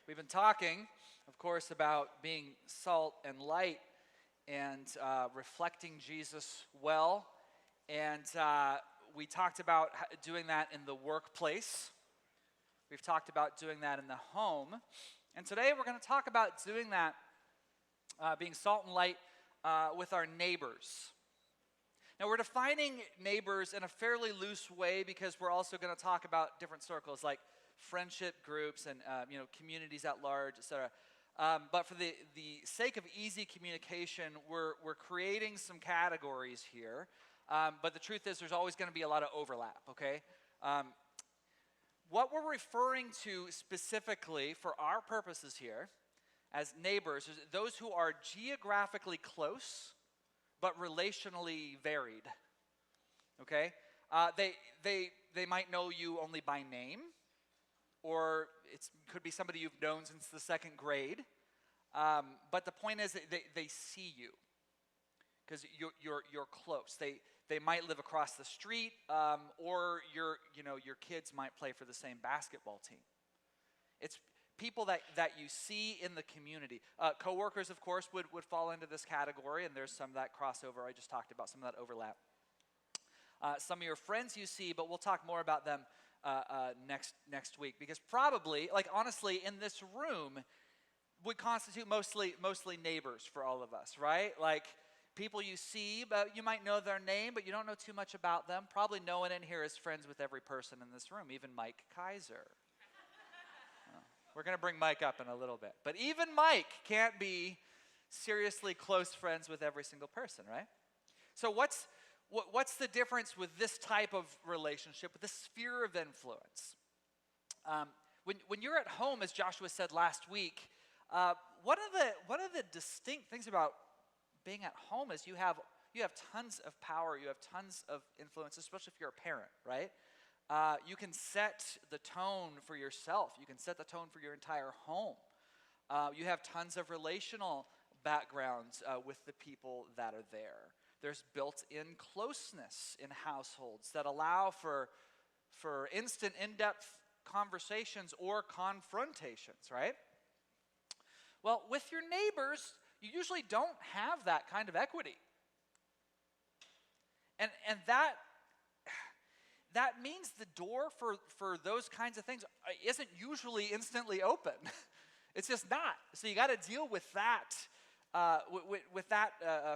We've been talking, of course, about being salt and light and reflecting Jesus well. And we talked about doing that in the workplace. We've talked about doing that in the home. And today we're going to talk about doing that, being salt and light with our neighbors. Now, we're defining neighbors in a fairly loose way because we're also going to talk about different circles like friendship groups and communities at large, etc. But for the sake of easy communication, we're creating some categories here. But the truth is there's always going to be a lot of overlap, okay? What we're referring to specifically for our purposes here as neighbors is those who are geographically close but relationally varied, okay? They might know you only by name, or it could be somebody you've known since the second grade. But the point is that they see you because you're close. They might live across the street, or your kids might play for the same basketball team. It's people that you see in the community. Coworkers, of course, would fall into this category, and there's some of that crossover. I just talked about some of that overlap. Some of your friends you see, but we'll talk more about them next week, because probably, honestly, in this room would constitute mostly neighbors for all of us, right? Like people you see, but you might know their name, but you don't know too much about them. Probably no one in here is friends with every person in this room, even Mike Kaiser. We're going to bring Mike up in a little bit. But even Mike can't be seriously close friends with every single person, right? So what's the difference with this type of relationship, with this sphere of influence? When you're at home, as Joshua said last week, one of the distinct things about being at home is you have tons of power, you have tons of influence, especially if you're a parent, right? You can set the tone for yourself. You can set the tone for your entire home. You have tons of relational backgrounds with the people that are there. There's built-in closeness in households that allow for instant, in-depth conversations or confrontations, right? Well, with your neighbors, you usually don't have that kind of equity. And that means the door for those kinds of things isn't usually instantly open. It's just not. So you got to deal with that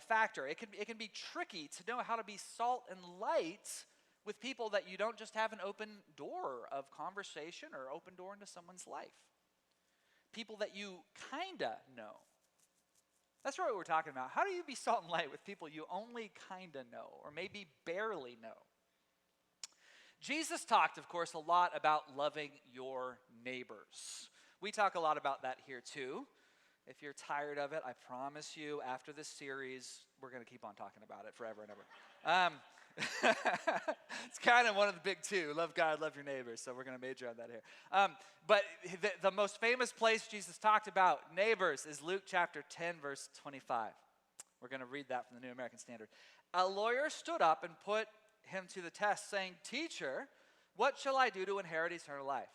factor. It can be tricky to know how to be salt and light with people that you don't just have an open door of conversation or open door into someone's life. People that you kinda know. That's what we're talking about. How do you be salt and light with people you only kinda know or maybe barely know? Jesus talked, of course, a lot about loving your neighbors. We talk a lot about that here too. If you're tired of it, I promise you, after this series, we're going to keep on talking about it forever and ever. It's kind of one of the big two, love God, love your neighbors, so we're going to major on that here. But the most famous place Jesus talked about neighbors is Luke chapter 10, verse 25. We're going to read that from the New American Standard. A lawyer stood up and put him to the test, saying, "Teacher, what shall I do to inherit eternal life?"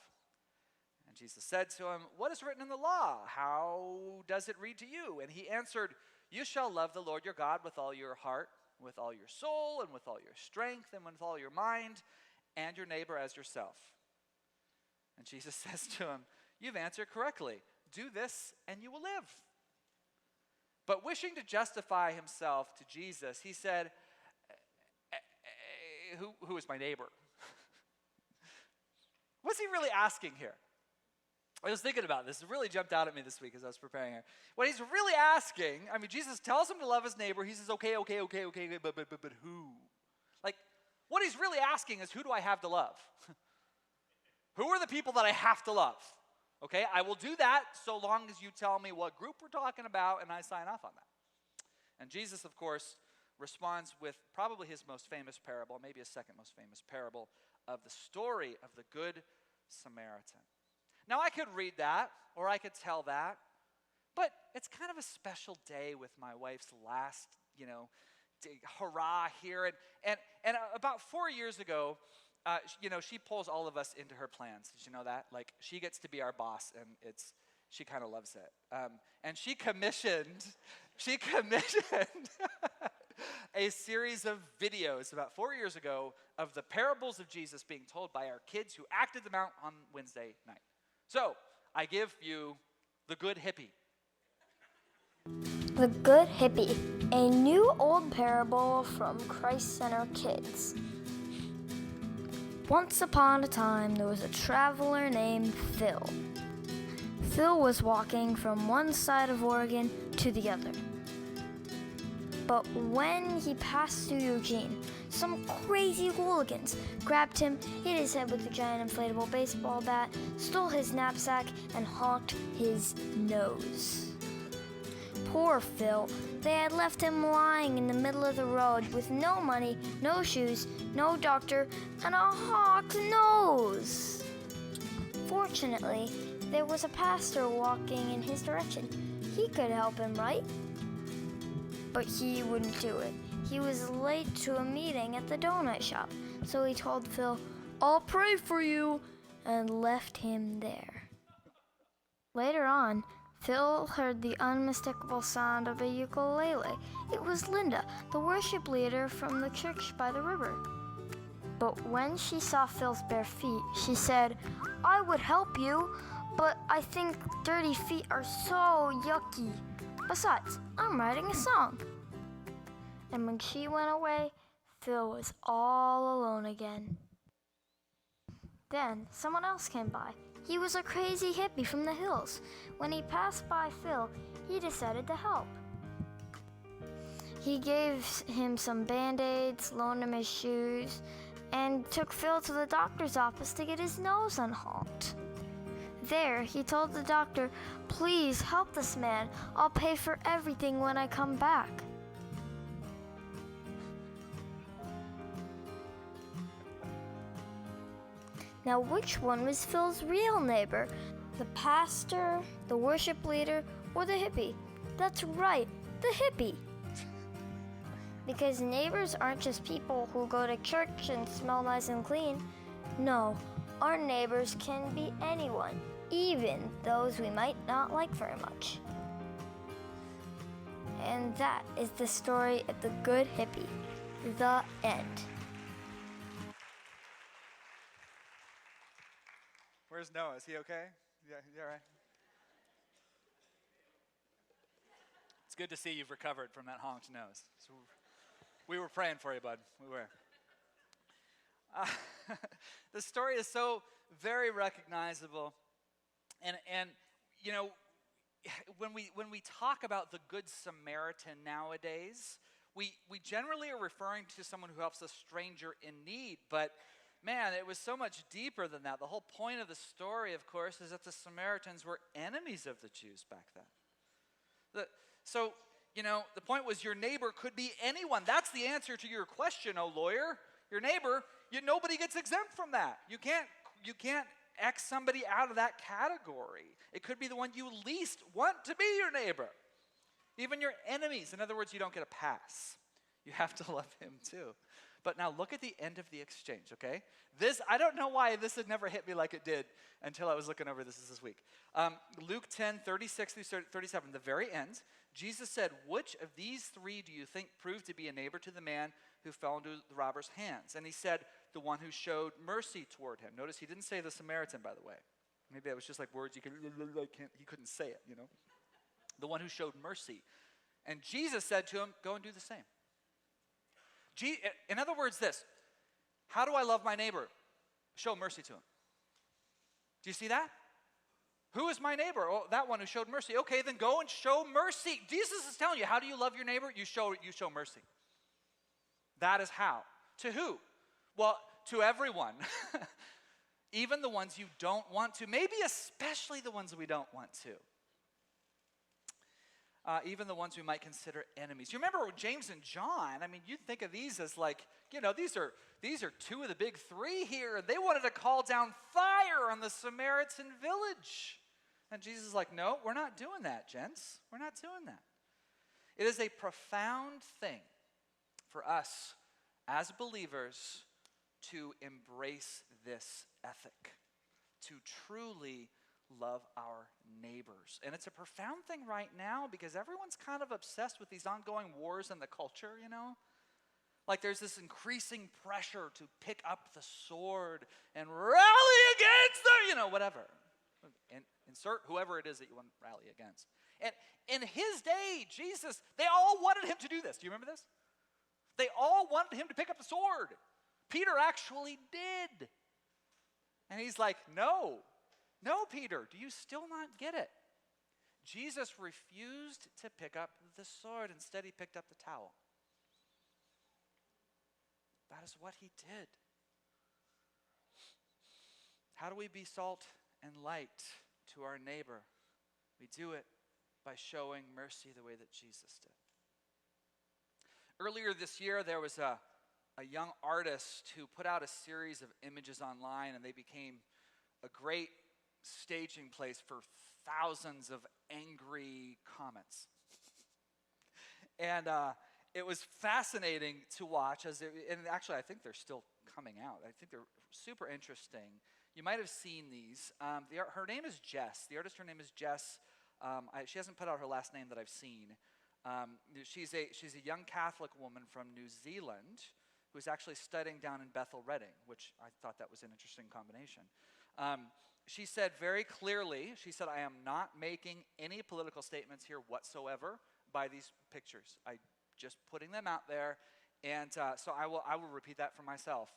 And Jesus said to him, "What is written in the law? How does it read to you?" And he answered, "You shall love the Lord your God with all your heart, with all your soul, and with all your strength, and with all your mind, and your neighbor as yourself." And Jesus says to him, "You've answered correctly. Do this, and you will live." But wishing to justify himself to Jesus, he said, Who is my neighbor? What's he really asking here? I was thinking about this. It really jumped out at me this week as I was preparing here. What he's really asking, Jesus tells him to love his neighbor. He says, okay, but who? What he's really asking is, who do I have to love? Who are the people that I have to love? Okay, I will do that so long as you tell me what group we're talking about and I sign off on that. And Jesus, of course, responds with probably his most famous parable, maybe his second most famous parable, of the story of the Good Samaritan. Now, I could read that, or I could tell that, but it's kind of a special day with my wife's last, hurrah here. And about 4 years ago, she pulls all of us into her plans. Did you know that? She gets to be our boss, and she kind of loves it. And she commissioned a series of videos about 4 years ago of the parables of Jesus being told by our kids who acted them out on Wednesday night. So I give you The Good Hippie. The Good Hippie, a new old parable from Christ Center Kids. Once upon a time, there was a traveler named Phil. Phil was walking from one side of Oregon to the other. But when he passed through Eugene, some crazy hooligans grabbed him, hit his head with a giant inflatable baseball bat, stole his knapsack, and honked his nose. Poor Phil. They had left him lying in the middle of the road with no money, no shoes, no doctor, and a honked nose. Fortunately, there was a pastor walking in his direction. He could help him, right? But he wouldn't do it. He was late to a meeting at the donut shop, so he told Phil, "I'll pray for you," and left him there. Later on, Phil heard the unmistakable sound of a ukulele. It was Linda, the worship leader from the church by the river. But when she saw Phil's bare feet, she said, "I would help you, but I think dirty feet are so yucky. Besides, I'm writing a song." And when she went away, Phil was all alone again. Then someone else came by. He was a crazy hippie from the hills. When he passed by Phil, he decided to help. He gave him some Band-Aids, loaned him his shoes, and took Phil to the doctor's office to get his nose unhonked. There, he told the doctor, "Please help this man. I'll pay for everything when I come back." Now, which one was Phil's real neighbor? The pastor, the worship leader, or the hippie? That's right, the hippie. Because neighbors aren't just people who go to church and smell nice and clean. No, our neighbors can be anyone, even those we might not like very much. And that is the story of the Good Hippie. The end. Where's Noah? Is he okay? Yeah, you all right? It's good to see you've recovered from that honked nose. So we were praying for you, bud. We were. The story is so very recognizable, and you know, when we talk about the Good Samaritan nowadays, we generally are referring to someone who helps a stranger in need, but man, it was so much deeper than that. The whole point of the story, of course, is that the Samaritans were enemies of the Jews back then. So, you know, the point was your neighbor could be anyone. That's the answer to your question, oh lawyer. Your neighbor, nobody gets exempt from that. You can't X somebody out of that category. It could be the one you least want to be your neighbor. Even your enemies. In other words, you don't get a pass. You have to love him too. But now look at the end of the exchange, okay? I don't know why this had never hit me like it did until I was looking over this week. Luke 10, 36 through 37, the very end, Jesus said, "Which of these three do you think proved to be a neighbor to the man who fell into the robber's hands?" And he said, "The one who showed mercy toward him." Notice he didn't say the Samaritan, by the way. Maybe that was just like words he couldn't say it, you know? The one who showed mercy. And Jesus said to him, "Go and do the same." In other words, how do I love my neighbor? Show mercy to him. Do you see that? Who is my neighbor? Oh, that one who showed mercy. Okay, then go and show mercy. Jesus is telling you, how do you love your neighbor? You show mercy. That is how. To who? Well, to everyone. Even the ones you don't want to. Maybe especially the ones we don't want to. Even the ones we might consider enemies. You remember James and John? I mean, you'd think of these as like, these are two of the big three here. They wanted to call down fire on the Samaritan village. And Jesus is like, "No, we're not doing that, gents. We're not doing that." It is a profound thing for us as believers to embrace this ethic, to truly love our neighbors. And it's a profound thing right now because everyone's kind of obsessed with these ongoing wars in the culture, you know? Like there's this increasing pressure to pick up the sword and rally against whatever. And insert whoever it is that you want to rally against. And in his day, Jesus, they all wanted him to do this. Do you remember this? They all wanted him to pick up the sword. Peter actually did. And he's like, no, Peter, do you still not get it? Jesus refused to pick up the sword. Instead, he picked up the towel. That is what he did. How do we be salt and light to our neighbor? We do it by showing mercy the way that Jesus did. Earlier this year, there was a young artist who put out a series of images online, and they became a great staging place for thousands of angry comments. And it was fascinating to watch, and actually I think they're still coming out. I think they're super interesting. You might have seen these. Her name is Jess. The artist, her name is Jess. She hasn't put out her last name that I've seen. She's a young Catholic woman from New Zealand who's actually studying down in Bethel Redding, which I thought that was an interesting combination. She said very clearly, I am not making any political statements here whatsoever by these pictures. I just putting them out there, and so I will repeat that for myself.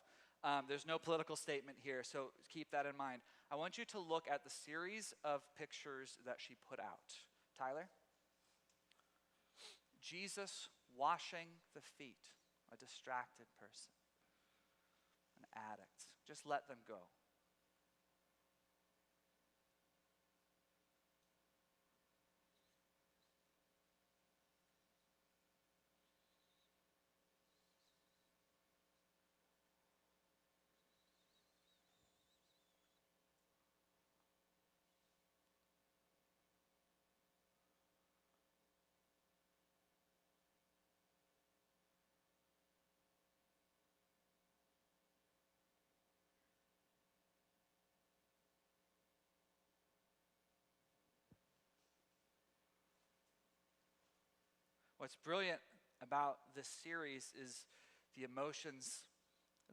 There's no political statement here, so keep that in mind. I want you to look at the series of pictures that she put out. Tyler? Jesus washing the feet, a distracted person, an addict. Just let them go. What's brilliant about this series is the emotions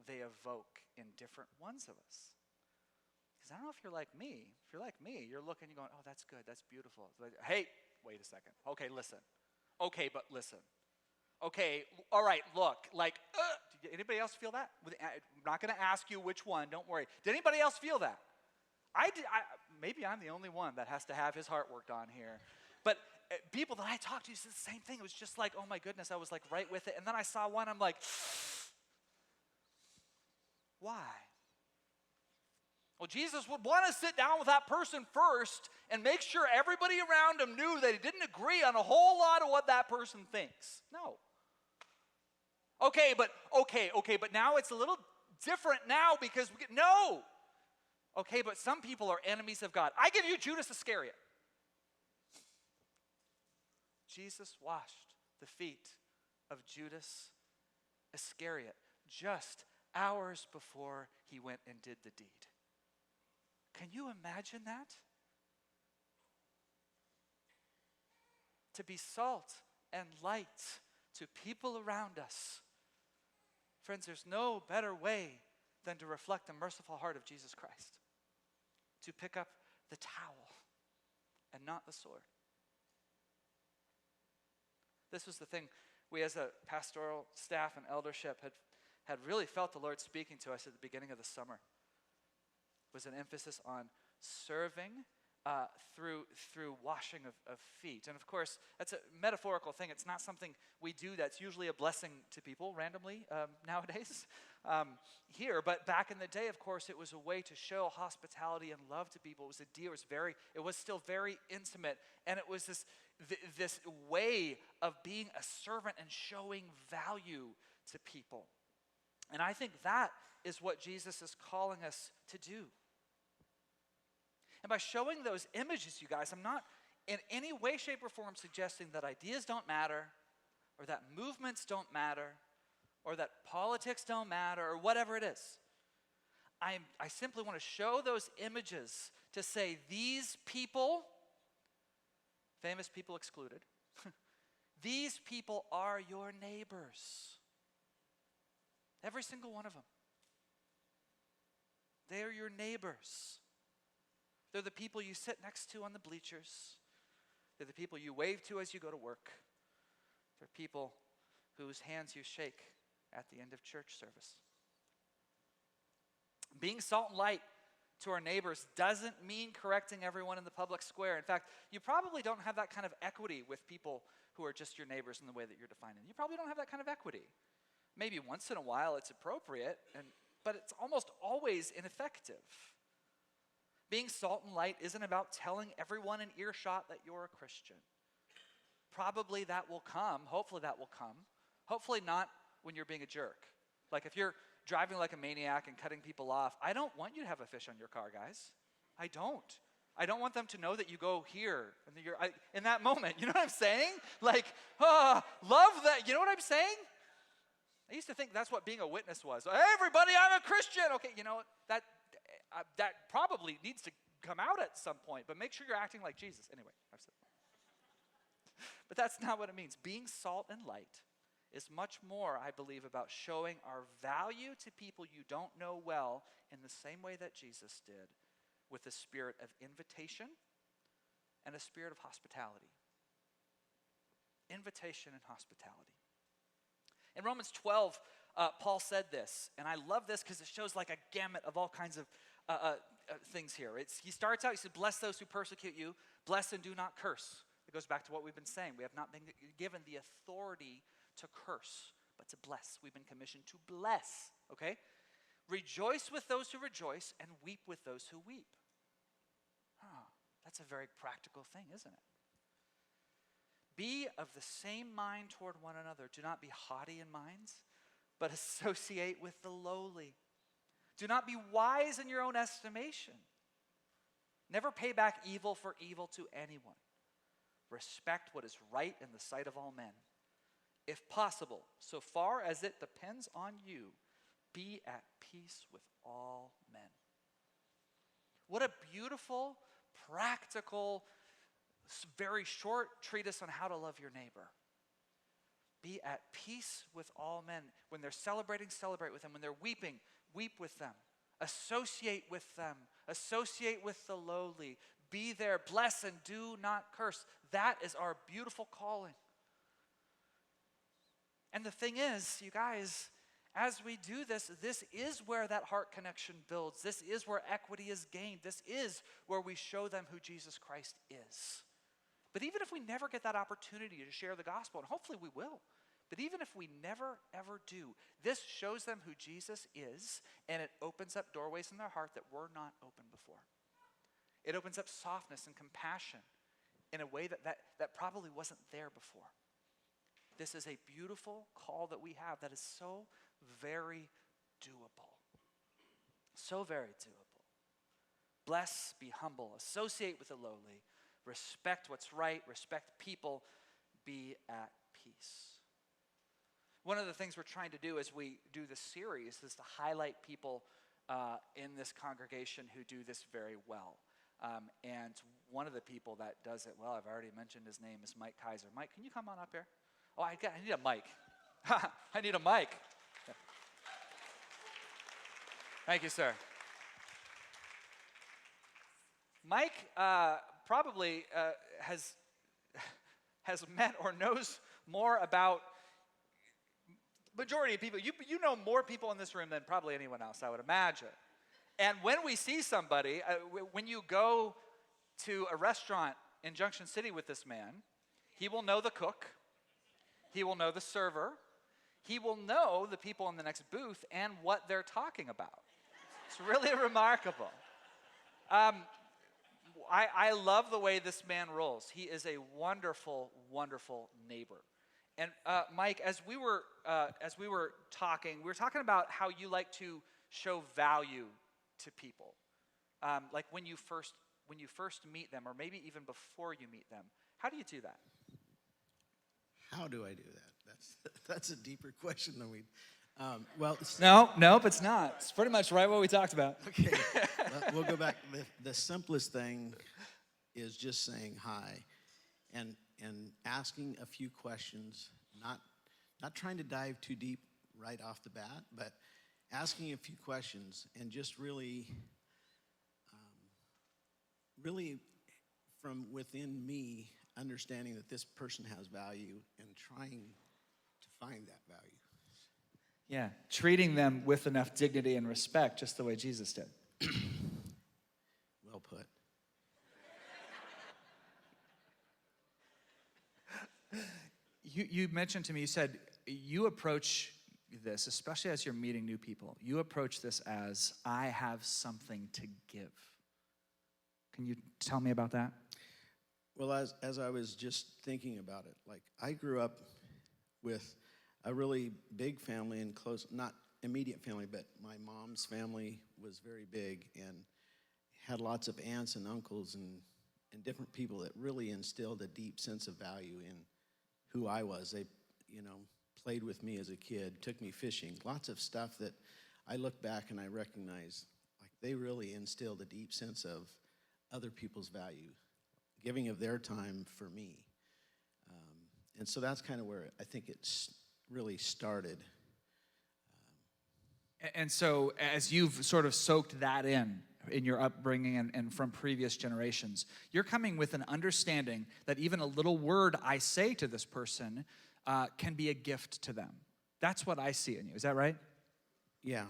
they evoke in different ones of us. Because I don't know if you're like me. If you're like me, you're looking, you're going, oh, that's good, that's beautiful. Like, hey, wait a second. Okay, listen. Okay, but listen. Okay, all right, look. Like, did anybody else feel that? I'm not going to ask you which one. Don't worry. Did anybody else feel that? I did. Maybe I'm the only one that has to have his heart worked on here. But people that I talked to said the same thing. It was just like, oh my goodness, I was like right with it. And then I saw one, I'm like, why? Well, Jesus would want to sit down with that person first and make sure everybody around him knew that he didn't agree on a whole lot of what that person thinks. No. Okay, but now it's a little different now because no. Okay, but some people are enemies of God. I give you Judas Iscariot. Jesus washed the feet of Judas Iscariot just hours before he went and did the deed. Can you imagine that? To be salt and light to people around us. Friends, there's no better way than to reflect the merciful heart of Jesus Christ. To pick up the towel and not the sword. This was the thing we as a pastoral staff and eldership had really felt the Lord speaking to us at the beginning of the summer. It was an emphasis on serving through washing of feet. And of course, that's a metaphorical thing. It's not something we do that's usually a blessing to people randomly nowadays here. But back in the day, of course, it was a way to show hospitality and love to people. It was a deal. It was still very intimate. And it was this way of being a servant and showing value to people. And I think that is what Jesus is calling us to do. And by showing those images, you guys, I'm not in any way, shape, or form suggesting that ideas don't matter, or that movements don't matter, or that politics don't matter, or whatever it is. I simply want to show those images to say, these people, famous people excluded, these people are your neighbors. Every single one of them. They are your neighbors. They're the people you sit next to on the bleachers. They're the people you wave to as you go to work. They're people whose hands you shake at the end of church service. Being salt and light to our neighbors doesn't mean correcting everyone in the public square. In fact, you probably don't have that kind of equity with people who are just your neighbors in the way that you're defining them. You probably don't have that kind of equity. Maybe once in a while it's appropriate, but it's almost always ineffective. Being salt and light isn't about telling everyone in earshot that you're a Christian. Probably that will come. Hopefully that will come. Hopefully not when you're being a jerk. Like if you're driving like a maniac and cutting people off, I don't want you to have a fish on your car, guys. I don't. I don't want them to know that you go here in that moment. You know what I'm saying? Like, love that. You know what I'm saying? I used to think that's what being a witness was. Hey, everybody, I'm a Christian. Okay, you know what? That probably needs to come out at some point, but make sure you're acting like Jesus. Anyway, I've said that. But that's not what it means. Being salt and light is much more, I believe, about showing our value to people you don't know well in the same way that Jesus did, with a spirit of invitation and a spirit of hospitality. Invitation and hospitality. In Romans 12, Paul said this, and I love this because it shows like a gamut of all kinds of things here. He starts out, he said, bless those who persecute you, bless and do not curse. It goes back to what we've been saying. We have not been given the authority to curse, but to bless. We've been commissioned to bless, okay? Rejoice with those who rejoice and weep with those who weep. That's a very practical thing, isn't it? Be of the same mind toward one another. Do not be haughty in minds, but associate with the lowly. Do not be wise in your own estimation. Never pay back evil for evil to anyone. Respect what is right in the sight of all men. If possible, so far as it depends on you, be at peace with all men. What a beautiful, practical, very short treatise on how to love your neighbor. Be at peace with all men. When they're celebrating, celebrate with them. When they're weeping, weep with them. Associate with them. Associate with the lowly. Be there. Bless and do not curse. That is our beautiful calling. And the thing is, you guys, as we do this, this is where that heart connection builds. This is where equity is gained. This is where we show them who Jesus Christ is. But even if we never get that opportunity to share the gospel, and hopefully we will, but even if we never, ever do, this shows them who Jesus is, and it opens up doorways in their heart that were not open before. It opens up softness and compassion in a way that probably wasn't there before. This is a beautiful call that we have that is so very doable. So very doable. Bless, be humble, associate with the lowly, respect what's right, respect people, be at peace. One of the things we're trying to do as we do this series is to highlight people in this congregation who do this very well. And one of the people that does it well, I've already mentioned his name, is Mike Kaiser. Mike, can you come on up here? Oh, I need a mic. I need a mic. Thank you, sir. Mike probably has met or knows more about majority of people. You know more people in this room than probably anyone else, I would imagine. And when we see somebody, when you go to a restaurant in Junction City with this man, he will know the cook. He will know the server. He will know the people in the next booth and what they're talking about. It's really remarkable. I love the way this man rolls. He is a wonderful, wonderful neighbor. And Mike, as we were talking, we were talking about how you like to show value to people, like when you first meet them, or maybe even before you meet them. How do you do that? How do I do that? That's a deeper question than we. Nope, it's not. It's pretty much right what we talked about. Okay, we'll go back. The simplest thing is just saying hi, and asking a few questions. Not trying to dive too deep right off the bat, but asking a few questions and just really from within me understanding that this person has value and trying to find that value. Yeah, treating them with enough dignity and respect, just the way Jesus did. Well put. You mentioned to me, you said you approach this, especially as you're meeting new people, you approach this as, I have something to give. Can you tell me about that? Well, as I was just thinking about it, like I grew up with a really big family and close, not immediate family, but my mom's family was very big and had lots of aunts and uncles and different people that really instilled a deep sense of value in who I was. They, played with me as a kid, took me fishing, lots of stuff that I look back and I recognize, like they really instilled a deep sense of other people's value, giving of their time for me. And so that's kind of where I think it's really started. And so as you've sort of soaked that in your upbringing and from previous generations, you're coming with an understanding that even a little word I say to this person can be a gift to them. That's what I see in you. Is that right? Yeah.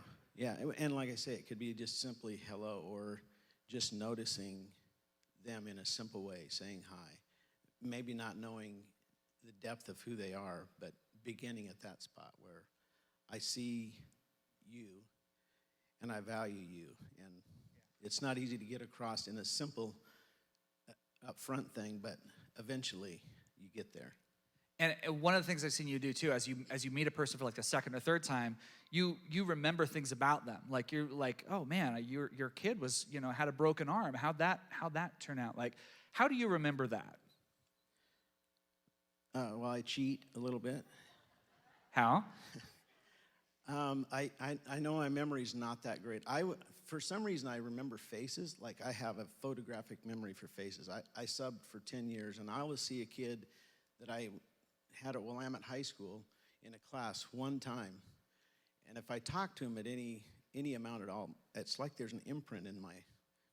And like I say, it could be just simply hello or just noticing them in a simple way, saying hi. Maybe not knowing the depth of who they are, but beginning at that spot where I see you and I value you. And it's not easy to get across in a simple upfront thing, but eventually you get there. And one of the things I've seen you do too, as you meet a person for like the second or third time, you remember things about them. Like you're like, oh man, your kid was, had a broken arm. How'd that turn out? Like, how do you remember that? Well, I cheat a little bit. How? I know my memory's not that great. For some reason, I remember faces. Like I have a photographic memory for faces. I subbed for 10 years, and I always see a kid that I had at Willamette High School in a class one time. And if I talk to him at any amount at all, it's like there's an imprint in my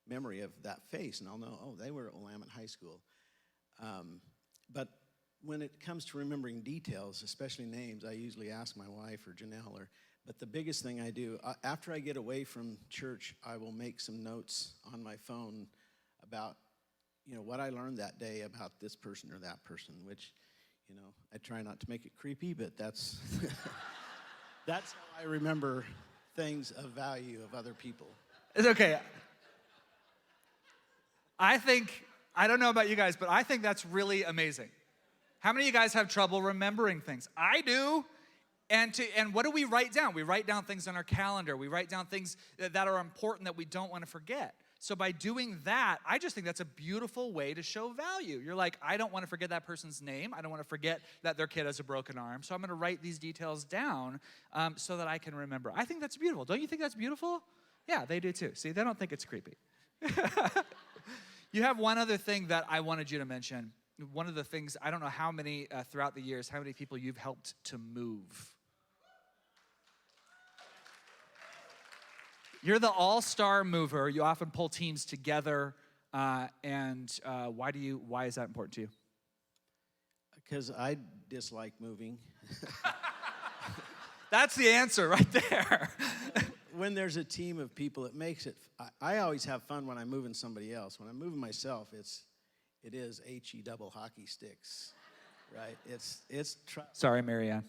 memory of that face, and I'll know, oh, they were at Willamette High School. But when it comes to remembering details, especially names, I usually ask my wife or Janelle. But the biggest thing I do, after I get away from church, I will make some notes on my phone about, what I learned that day about this person or that person, which, I try not to make it creepy, but that's that's how I remember things of value of other people. It's okay. I don't know about you guys, but I think that's really amazing. How many of you guys have trouble remembering things? I do. And what do we write down? We write down things on our calendar. We write down things that are important that we don't want to forget. So by doing that, I just think that's a beautiful way to show value. You're like, I don't want to forget that person's name. I don't want to forget that their kid has a broken arm. So I'm going to write these details down so that I can remember. I think that's beautiful. Don't you think that's beautiful? Yeah, they do too. See, they don't think it's creepy. You have one other thing that I wanted you to mention. One of the things, I don't know how many throughout the years, how many people you've helped to move. You're the all-star mover. You often pull teams together. Why is that important to you? Because I dislike moving. That's the answer right there. When there's a team of people, it makes it. I always have fun when I'm moving somebody else. When I'm moving myself, it is HE double hockey sticks, right? It's. Sorry, Marianne.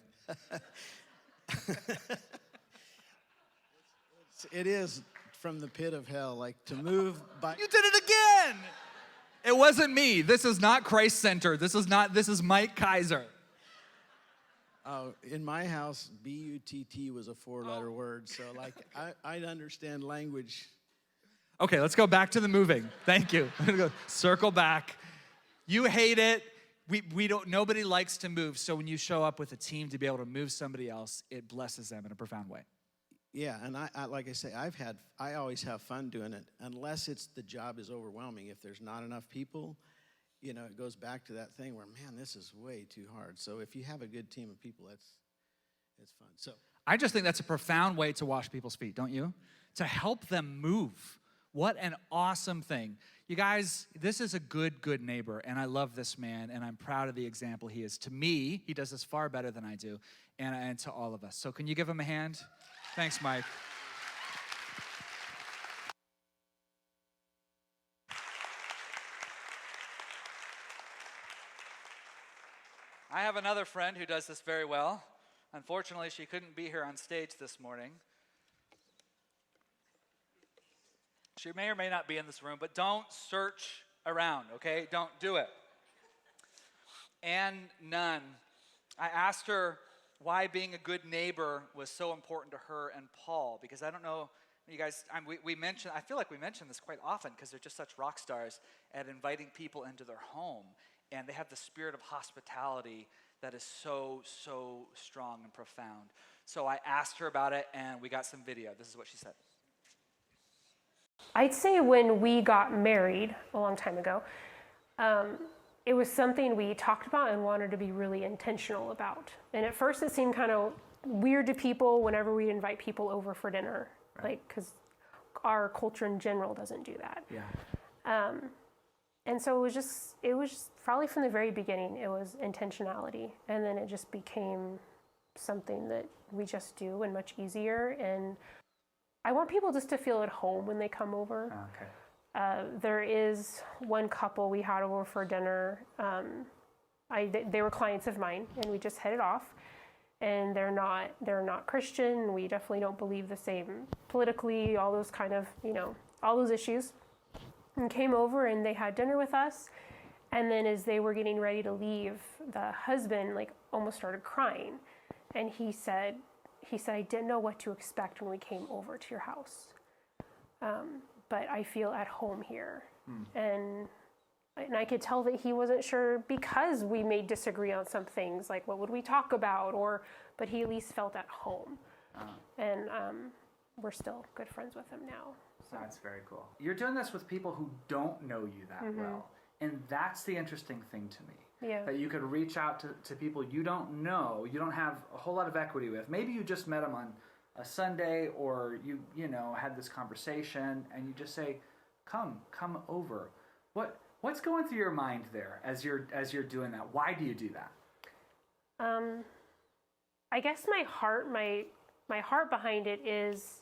It is from the pit of hell, like to move by. You did it again. It wasn't me. This is not Christ Center. This is Mike Kaiser. Oh, in my house, B-U-T-T was a 4-letter word, so like I understand language. Okay, let's go back to the moving. Thank you. I'm gonna go circle back. You hate it. we don't, nobody likes to move. So when you show up with a team to be able to move somebody else, it blesses them in a profound way. Yeah, and I like I say, I always have fun doing it, unless the job is overwhelming. If there's not enough people, it goes back to that thing where, man, this is way too hard. So if you have a good team of people, it's fun. So I just think that's a profound way to wash people's feet, don't you? To help them move. What an awesome thing. You guys, this is a good neighbor, and I love this man, and I'm proud of the example he is. To me, he does this far better than I do, and to all of us. So can you give him a hand? Thanks, Mike. I have another friend who does this very well. Unfortunately, she couldn't be here on stage this morning. She may or may not be in this room, but don't search around, okay? Don't do it. Ann Nunn. I asked her why being a good neighbor was so important to her and Paul, because I don't know, you guys, I feel like we mention this quite often because they're just such rock stars at inviting people into their home, and they have the spirit of hospitality that is so strong and profound. So I asked her about it, and we got some video. This is what she said. I'd say when we got married a long time ago, it was something we talked about and wanted to be really intentional about. And at first it seemed kind of weird to people whenever we invite people over for dinner, right? Because our culture in general doesn't do that. Yeah. And so it was probably from the very beginning, it was intentionality. And then it just became something that we just do and much easier. And I want people just to feel at home when they come over. Okay. There is one couple we had over for dinner. They were clients of mine, and we just headed off. And they're not Christian. We definitely don't believe the same politically. All those kind of all those issues. And came over and they had dinner with us. And then as they were getting ready to leave, the husband almost started crying, and he said, I didn't know what to expect when we came over to your house. But I feel at home here. And I could tell that he wasn't sure because we may disagree on some things, like what would we talk about, but he at least felt at home. And we're still good friends with him now. So. That's very cool. You're doing this with people who don't know you that well. And that's the interesting thing to me. Yeah. That you could reach out to people you don't know, you don't have a whole lot of equity with. Maybe you just met them on a Sunday, or you had this conversation, and you just say, come over. What's going through your mind there as you're doing that? Why do you do that? I guess my heart behind it is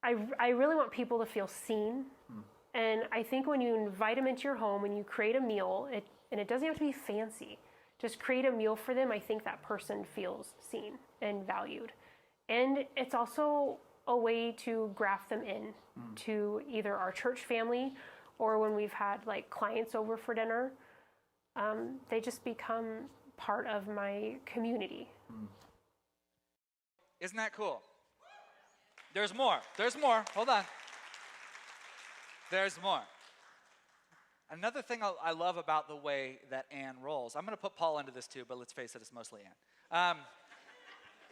I really want people to feel seen. And I think when you invite them into your home and you create a meal, and it doesn't have to be fancy, just create a meal for them, I think that person feels seen and valued. And it's also a way to graft them in to either our church family, or when we've had clients over for dinner, they just become part of my community. Isn't that cool? There's more. Hold on. There's more. Another thing I love about the way that Ann rolls, I'm going to put Paul into this too, but let's face it, it's mostly Ann,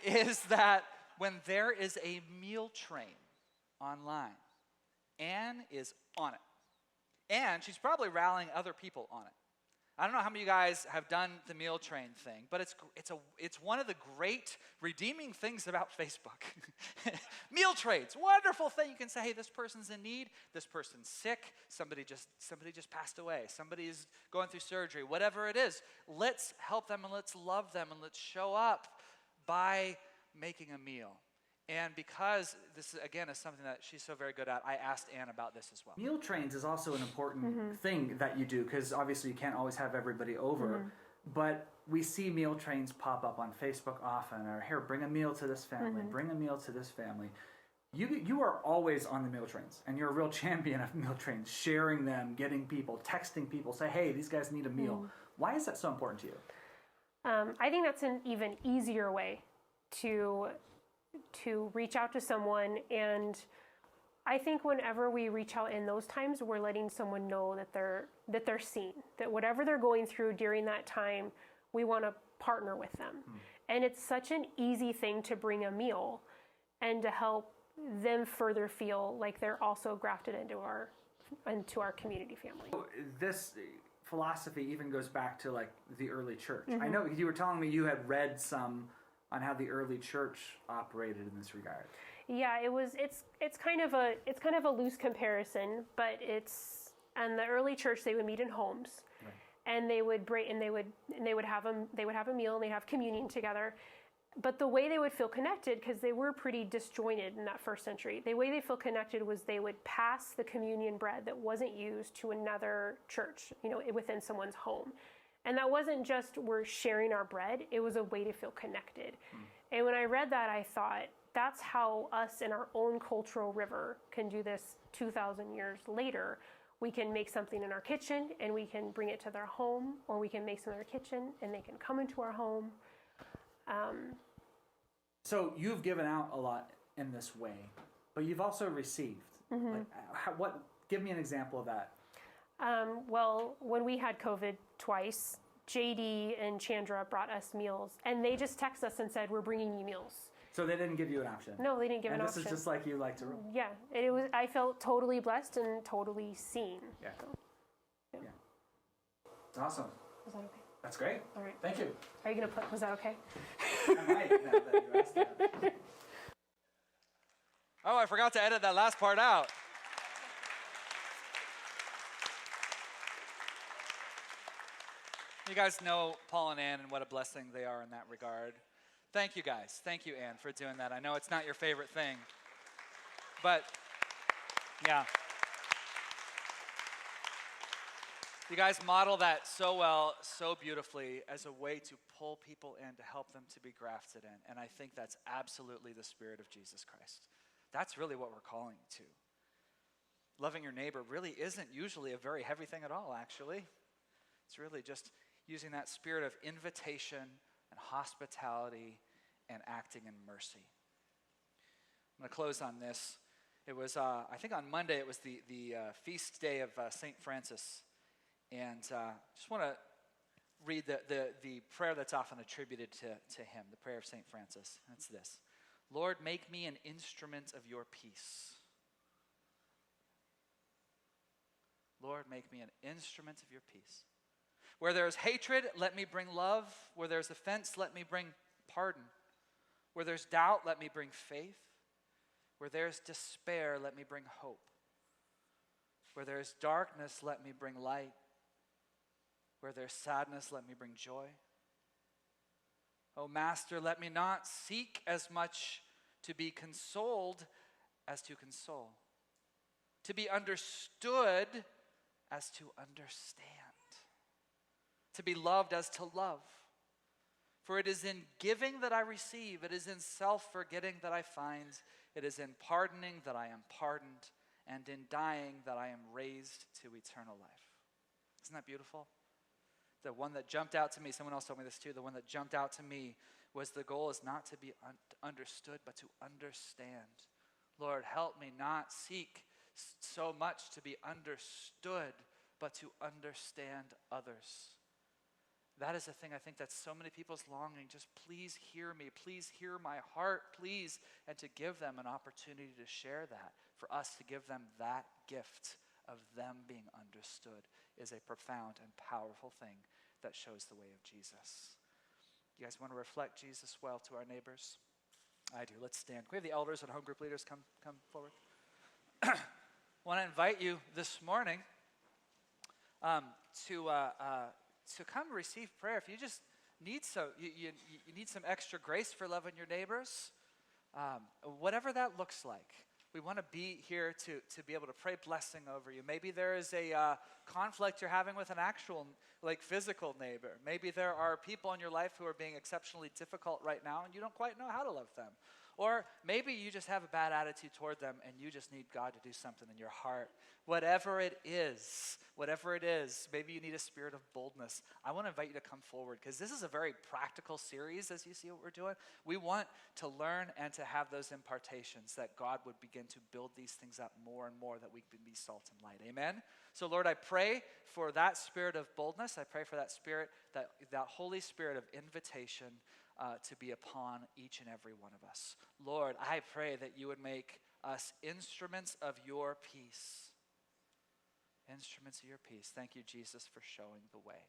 is that when there is a meal train online, Ann is on it. And she's probably rallying other people on it. I don't know how many of you guys have done the meal train thing, but it's one of the great redeeming things about Facebook. Meal trains, wonderful thing. You can say, hey, this person's in need, this person's sick, somebody just passed away, somebody's going through surgery, whatever it is. Let's help them and let's love them and let's show up by making a meal. And because this, again, is something that she's so very good at, I asked Ann about this as well. Meal trains is also an important thing that you do, because obviously you can't always have everybody over. But we see meal trains pop up on Facebook often, or here, bring a meal to this family, bring a meal to this family. You are always on the meal trains, and you're a real champion of meal trains, sharing them, getting people, texting people, say, hey, these guys need a meal. Why is that so important to you? I think that's an even easier way to reach out to someone, and I think whenever we reach out in those times, we're letting someone know that they're seen, that whatever they're going through during that time, we want to partner with them. And it's such an easy thing to bring a meal and to help them further feel like they're also grafted into our community family. This philosophy even goes back to like the early church. I know you were telling me you had read some on how the early church operated in this regard. Yeah, it's kind of a loose comparison, but it's in the early church they would meet in homes, right. And they would have a meal and they'd have communion together. But the way they would feel connected, because they were pretty disjointed in that first century, the way they feel connected was they would pass the communion bread that wasn't used to another church, within someone's home. And that wasn't just we're sharing our bread, it was a way to feel connected. And when I read that, I thought, that's how us in our own cultural river can do this 2,000 years later. We can make something in our kitchen and we can bring it to their home, or we can make something in our kitchen and they can come into our home. So you've given out a lot in this way, but you've also received. Like, give me an example of that. Well, when we had COVID twice, JD and Chandra brought us meals, and they just texted us and said, "We're bringing you meals." So they didn't give you an option? No, they didn't give an option. And this is just like you like to roll? Yeah, I felt totally blessed and totally seen. Yeah. So, yeah. It's awesome. Was that okay? That's great. All right. Thank you. Are you going to put, was that okay? I might, now that you asked that. Oh, I forgot to edit that last part out. You guys know Paul and Ann and what a blessing they are in that regard. Thank you guys. Thank you, Ann, for doing that. I know it's not your favorite thing, but yeah. You guys model that so well, so beautifully, as a way to pull people in, to help them to be grafted in. And I think that's absolutely the spirit of Jesus Christ. That's really what we're calling to. Loving your neighbor really isn't usually a very heavy thing at all, actually. It's really just using that spirit of invitation and hospitality and acting in mercy. I'm going to close on this. It was, I think on Monday, it was the feast day of St. Francis. And just want to read the prayer that's often attributed to him, the prayer of St. Francis. And it's this: Lord, make me an instrument of your peace. Lord, make me an instrument of your peace. Where there is hatred, let me bring love. Where there is offense, let me bring pardon. Where there's doubt, let me bring faith. Where there is despair, let me bring hope. Where there is darkness, let me bring light. Where there's sadness, let me bring joy. O Master, let me not seek as much to be consoled as to console, to be understood as to understand, to be loved as to love. For it is in giving that I receive, it is in self-forgetting that I find, it is in pardoning that I am pardoned, and in dying that I am raised to eternal life. Isn't that beautiful? The one that jumped out to me, someone else told me this too, the one that jumped out to me was the goal is not to be understood, but to understand. Lord, help me not seek so much to be understood, but to understand others. That is the thing I think that's so many people's longing. Just please hear me. Please hear my heart, please. And to give them an opportunity to share that. For us to give them that gift of them being understood is a profound and powerful thing that shows the way of Jesus. You guys want to reflect Jesus well to our neighbors? I do. Let's stand. Can we have the elders and home group leaders come forward? I want to invite you this morning to come receive prayer. If you just need you need some extra grace for loving your neighbors, whatever that looks like. We want to be here to be able to pray blessing over you. Maybe there is a conflict you're having with an actual, physical neighbor. Maybe there are people in your life who are being exceptionally difficult right now and you don't quite know how to love them. Or maybe you just have a bad attitude toward them and you just need God to do something in your heart. Whatever it is, maybe you need a spirit of boldness. I want to invite you to come forward because this is a very practical series as you see what we're doing. We want to learn and to have those impartations that God would begin to build these things up more and more, that we can be salt and light. Amen? So Lord, I pray for that spirit of boldness. I pray for that spirit, that Holy Spirit of invitation to be upon each and every one of us. Lord, I pray that you would make us instruments of your peace. Instruments of your peace. Thank you, Jesus, for showing the way.